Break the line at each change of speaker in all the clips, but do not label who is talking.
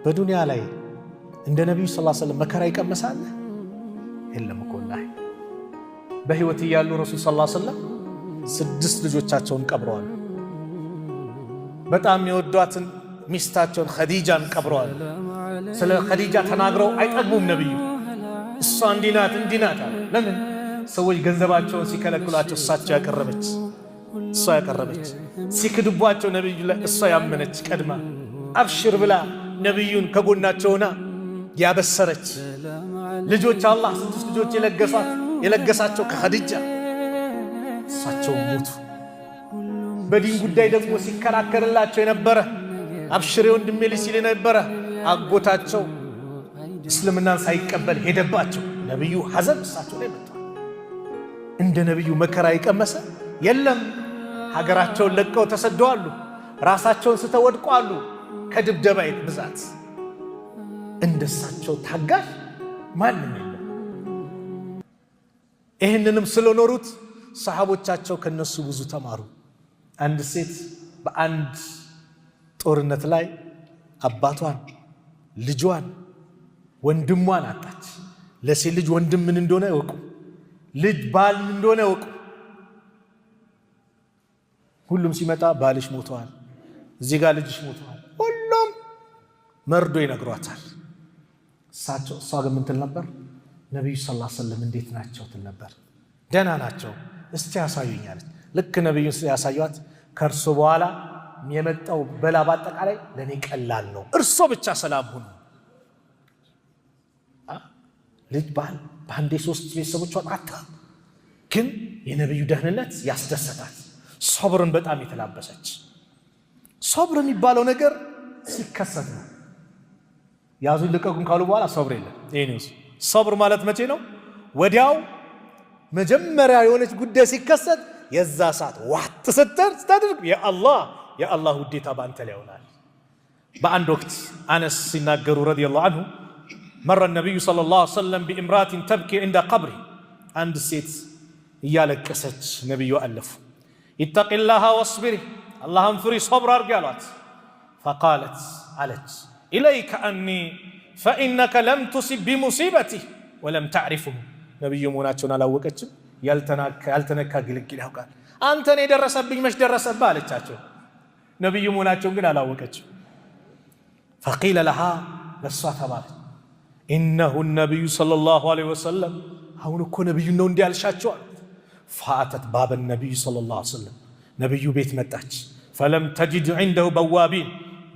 በዱንያ ላይ እንደ ነብዩ ሰለላሁ ዐለይሂ ወሰለም መከራ ይቀመሳል የለም እኮ ላይ በህይወት እያሉ ረሱል ሰለላሁ ዐለይሂ ወሰለም 6 ልጆቻቸውን ቀብረዋል። በጣም የወዷትን ሚስታቸውን ኸዲጃን ቀብረዋል። ስለ ኸዲጃ ተናግረው አይጠግቡም ነብዩ። እሷ እንዲናት እንዲናት። ለምን ሰዎች ገንዘባቸውን ሲከለክሏቸው እሷ ያቀረበች ሲክድቧቸው ነብዩ ላይ እሷ ያመነች ቀድማ አብሽር ብላ ነብዩን ከጎናቸውና ያበሰረች ልጆች አላህ 6 ልጆች የለገሳቸው ከኸዲጃ እሳቸው ሞቱ። በዲን ጉዳይ ደግሞ ሲከራከርላቸው የነበረ አብሽር ወንድሜ ሲል የነበረ አጎታቸው እስልምናን ሳይቀበል ሄደባቸው። ነብዩ ሐዘን እሳቸው ላይ መጣ። እንደ ነብዩ መከራ ይቀመሰ የለም። ሀገራቸውን ለቀው ተሰደዋሉ። ራሳቸውን ስተወድቋሉ ከድብደባ ብዛት። እንደሳቸው ታጋሽ ማንም የለም። ይህንንም ስለኖሩት ሰሃቦቻቸው ከነሱ ብዙ ተማሩ። አንድ ሴት በአንድ ጦርነት ላይ አባቷን፣ ልጇን፣ ወንድሟን አጣች። ለሴት ልጅ ወንድም ምን እንደሆነ ያውቁ፣ ልጅ ባል ምን እንደሆነ ያውቁ። ሁሉም ሲመጣ ባልሽ ሞተዋል፣ እዚህ ጋር ልጅሽ ሞተዋል፣ ሁሉም መርዶ ይነግሯታል። እሷ ግን ምን ትል ነበር? ነብዩ ሰለላሁ ዐለይሂ ወሰለም እንዴት ናቸው ትል ነበር። ደህና ናቸው እስቲ ያሳዩኝ አለች። ልክ ነብዩ ያሳዩት ከእርሱ በኋላ የመጣው በላ በአጠቃላይ ለኔ ቀላል ነው፣ እርሶ ብቻ ሰላም ሁኑ። ልጅ ባል በአንዴ 3 ቤተሰቦቿን አጣ። ግን የነብዩ ደህንነት ያስደሰታት፣ ሶብርን በጣም የተላበሰች። ሶብር የሚባለው ነገር ሲከሰት ነው። ያዙኝ ልቀቁን ካሉ በኋላ ሶብር የለም። ይሄንስ ሶብር ማለት መቼ ነው? ወዲያው መጀመሪያ የሆነች ጉዳይ ሲከሰት የዛ ሰዓት ዋት ስታደርግ የአላህ ውዴታ በአንተ ላይ ይሆናል። በአንድ ወቅት አነስ ሲናገሩ ረዲየላሁ ዐንሁ መረ ነብዩ ሰለላሁ ዐለይሂ ወሰለም ቢእምራቲን ተብኪ عند ቀብሪ። አንድ ሴት እያለቀሰች ነብዩ አለፉ። ኢተቂላህ ወስቢሪ፣ አላህን ፍሪ ሶብር አድርጊ አሏት። ፈቃለት አለች ኢለይከ አኒ ፈኢነከ ለም ቱሲብ ቢሙሲበቲ ወለም ተዕሪፉሁ። ነብዩ መሆናቸውን አላወቀችም። ያልተነካ ግልግል ያውቃል። አንተን የደረሰብኝ መች ደረሰብህ አለቻቸው። ነብዩ መሆናቸውን ግን አላወቀችም። ፈቂለ ለሃ ለሷ ተባለ ኢነሁ ነብዩ ሰለላሁ ዐለይሂ ወሰለም፣ አሁን እኮ ነብዩ ነው እንዲህ ያልሻቸው አሉት። ፈአተት ባበ ነብዩ ሰለላሁ ዐለይሂ ወሰለም፣ ነብዩ ቤት መጣች። ፈለም ተጅድ ዐንደሁ በዋቢን፣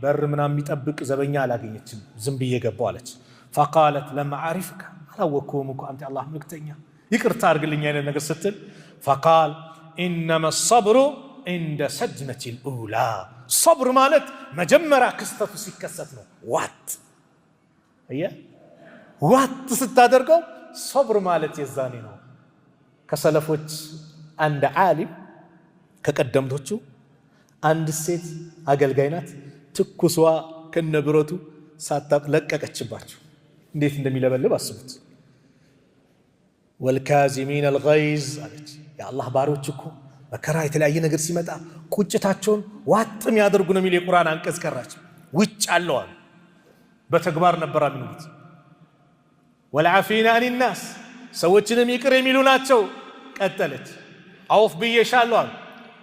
በር ምናምን የሚጠብቅ ዘበኛ አላገኘችም። ዝም ብዬ ገባሁ አለች። ፈቃለት ለም አዕሪፍከ፣ አላወቅሁም እኮ አንተ አላህ መልእክተኛ ይቅርታ አድርግልኝ አይነት ነገር ስትል፣ ፈቃል ኢነማ ሰብሩ እንደ ሰድመቲል ኡላ፣ ሰብር ማለት መጀመሪያ ክስተቱ ሲከሰት ነው። ዋት ስታደርገው ሰብር ማለት የዛኔ ነው። ከሰለፎች አንድ ዓሊም ከቀደምቶቹ አንድ ሴት አገልጋይ ናት። ትኩሷ ከነብረቱ ሳታቅ ለቀቀችባቸው። እንዴት እንደሚለበልብ አስቡት። ወልካዚሚን አልገይዝ አለች። የአላህ ባሮች እኮ መከራ የተለያየ ነገር ሲመጣ ቁጭታቸውን ዋጥም ያደርጉ ነው የሚል የቁርአን አንቀጽ ቀራች። ውጭ አለዋል በተግባር ነበር የሚሉት። ወልዓፊና አኒናስ፣ ሰዎችንም ይቅር የሚሉ ናቸው። ቀጠለች አውፍ ብዬሻለሁ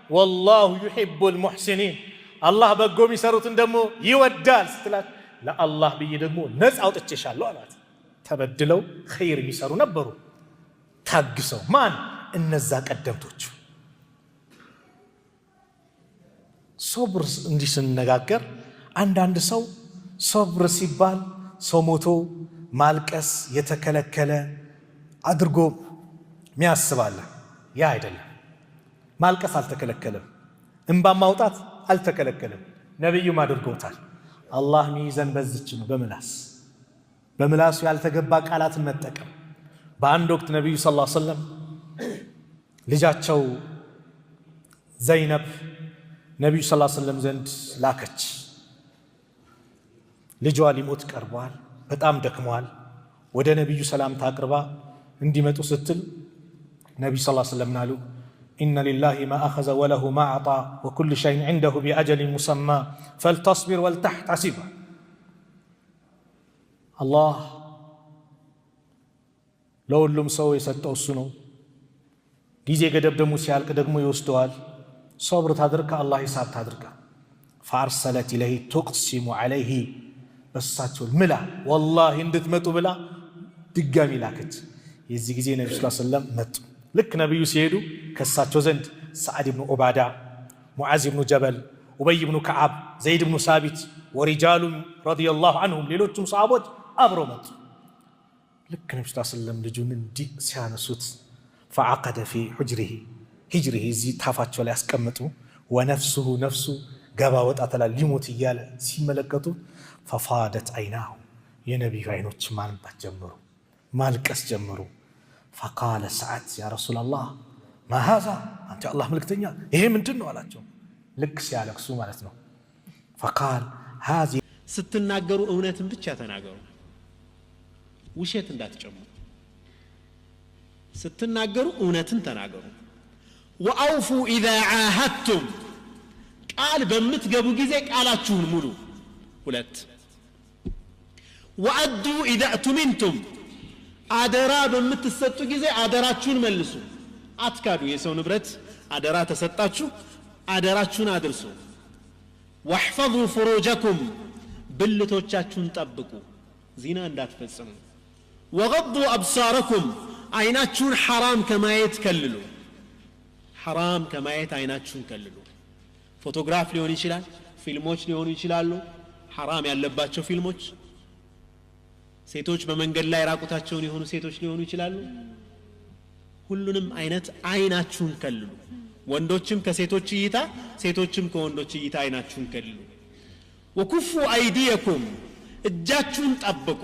ወላሁ ዩሂቡል ሙሕሲኒን፣ አላህ በጎ የሚሰሩትን ደግሞ ይወዳል ስትላት፣ ለአላህ ብዬ ደግሞ ነፃ አውጥቼሻለሁ አላት። ተበድለው ኸይር የሚሰሩ ነበሩ ታግሰው። ማን? እነዛ ቀደምቶቹ። ሶብር እንዲህ ስንነጋገር አንዳንድ ሰው ሶብር ሲባል ሰው ሞቶ ማልቀስ የተከለከለ አድርጎ ሚያስባለ። ያ አይደለም። ማልቀስ አልተከለከለም፣ እንባ ማውጣት አልተከለከለም። ነብዩም አድርጎታል። አላህ ሚይዘን በዚች ነው፣ በምላሱ ያልተገባ ቃላትን መጠቀም። በአንድ ወቅት ነብዩ ሰለላሁ ዐለይሂ ወሰለም ልጃቸው ዘይነብ ነብዩ ሰለላሁ ዐለይሂ ወሰለም ዘንድ ላከች። ልጇ ሊሞት ቀርቧል፣ በጣም ደክሟል። ወደ ነብዩ ሰላምታ አቅርባ እንዲመጡ ስትል ነብዩ ሰለላሁ ዐለይሂ ወሰለም አሉ ኢነ ሊላሂ ማ አኸዘ ወለሁ ማ አዕጣ ወኩሉ ሸይን ዐንደሁ ቢአጀሊን ሙሰማ ፈልተስቢር ወልተሕተሲብ። አላህ ለሁሉም ሰው የሰጠው እሱ ነው። ጊዜ ገደብ ደግሞ ሲያልቅ ደግሞ ይወስደዋል። ሶብር ታድርጋ አላህ ሂሳብ ታድርጋ። ፈአርሰለት ኢለይሂ ቱቅሲሙ ዐለይሂ በሳቸው ምላ ወላሂ እንድትመጡ ብላ ድጋሚ ላከች። የዚህ ጊዜ ነብዩ ሰለላሁ ዐለይሂ ወሰለም መጡ። ልክ ነብዩ ሲሄዱ ከሳቸው ዘንድ ሰዓድ ብኑ ዑባዳ፣ ሙዓዝ ብኑ ጀበል፣ ኡበይ ብኑ ከዓብ፣ ዘይድ ብኑ ሳቢት ወሪጃሉ ረዲየላሁ ዐንሁም ሌሎቹም ሰሃቦች አብረው መጡ። ልክ ነብዩ ሰለላሁ ዐለይሂ ወሰለም ልጁን እንዲህ ሲያነሱት ፈዐቀደ ፊ ሂጅሪሂ እዚህ ታፋቸው ላይ ያስቀምጡ። ወነፍሱሁ ነፍሱ ገባ ወጣ ተላል ሊሞት እያለ ሲመለከቱ ፈፋደት አይናሁ የነቢዩ አይኖች ማንባት ጀመሩ፣ ማልቀስ ጀመሩ። ፈቃለ ሰዓድ ያ ረሱላላህ ማ ሃዛ አንተ አላህ መልክተኛ ይሄ ምንድን ነው አላቸው። ልክ ሲያለቅሱ ማለት ነው። ፈቃል ሃዚ
ስትናገሩ እውነትን ብቻ ተናገሩ፣ ውሸት እንዳትጨምሩ። ስትናገሩ እውነትን ተናገሩ። ወአውፉ ኢዛ ዓሃድቱም ቃል በምትገቡ ጊዜ ቃላችሁን ሙሉ። ሁለት ወአዱ ኢዛ እቱሚንቱም አደራ በምትሰጡ ጊዜ አደራችሁን መልሱ። አትካዱ። የሰው ንብረት አደራ ተሰጣችሁ፣ አደራችሁን አድርሱ። ወሕፈዙ ፍሩጀኩም ብልቶቻችሁን ጠብቁ፣ ዚና እንዳትፈጽሙ። ወገዱ አብሳረኩም አይናችሁን ሐራም ከማየት ከልሉ፣ ሐራም ከማየት አይናችሁን ከልሉ። ፎቶግራፍ ሊሆን ይችላል፣ ፊልሞች ሊሆኑ ይችላሉ፣ ሐራም ያለባቸው ፊልሞች። ሴቶች በመንገድ ላይ ራቁታቸውን የሆኑ ሴቶች ሊሆኑ ይችላሉ። ሁሉንም አይነት አይናችሁን ከልሉ። ወንዶችም ከሴቶች እይታ፣ ሴቶችም ከወንዶች እይታ አይናችሁን ከልሉ። ወኩፉ አይዲየኩም እጃችሁን ጠብቁ።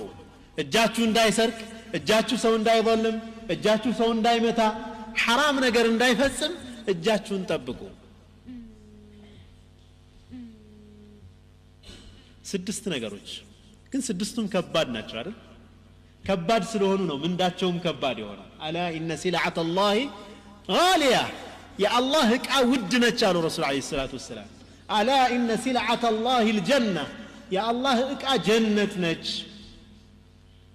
እጃችሁ እንዳይሰርቅ፣ እጃችሁ ሰው እንዳይظልም፣ እጃችሁ ሰው እንዳይመታ፣ ሐራም ነገር እንዳይፈጽም እጃችሁን ጠብቁ። 6 ነገሮች ግን 6ቱም ከባድ ናቸው አይደል? ከባድ ስለሆኑ ነው ምንዳቸውም ከባድ የሆነው። አላ ኢነ ሲልዓተ ላሂ ጋሊያ የአላህ ዕቃ ውድ ነች አሉ ረሱል ዓለይሂ ሰላቱ ወሰላም። አላ ኢነ ሲልዓተ ላሂ ልጀና የአላህ ዕቃ ጀነት ነች።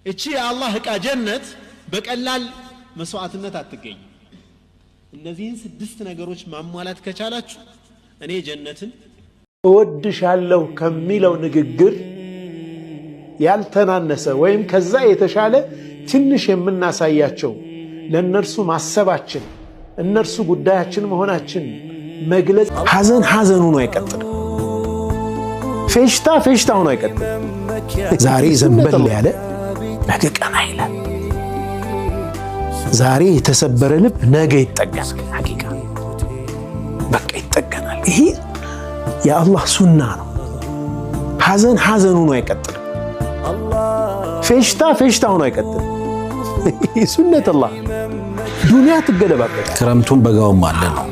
እቺ የአላህ ዕቃ ጀነት በቀላል መስዋዕትነት አትገኝም። እነዚህን 6 ነገሮች ማሟላት ከቻላችሁ እኔ ጀነትን
እወድሻለሁ ከሚለው ንግግር ያልተናነሰ ወይም ከዛ የተሻለ ትንሽ የምናሳያቸው ለነርሱ ማሰባችን እነርሱ ጉዳያችን መሆናችን መግለጽ ሐዘን ሐዘን ሆኖ አይቀጥልም። ፌሽታ ፌሽታ ሆኖ አይቀጥልም። ዛሬ ዘንበል ያለ ነገ ቀና ይላል። ዛሬ የተሰበረ ልብ ነገ ይጠገናል። ሐቂቃ በቃ ይጠገናል። ይሄ የአላህ ሱና ነው። ሐዘን ሐዘን ሆኖ አይቀጥልም። ፌሽታ ፌሽታ ሆኖ አይቀጥልም። ሱነቱላህ ዱንያ ትገለባበጣለች።
ክረምቱም በጋውም አለ ነው።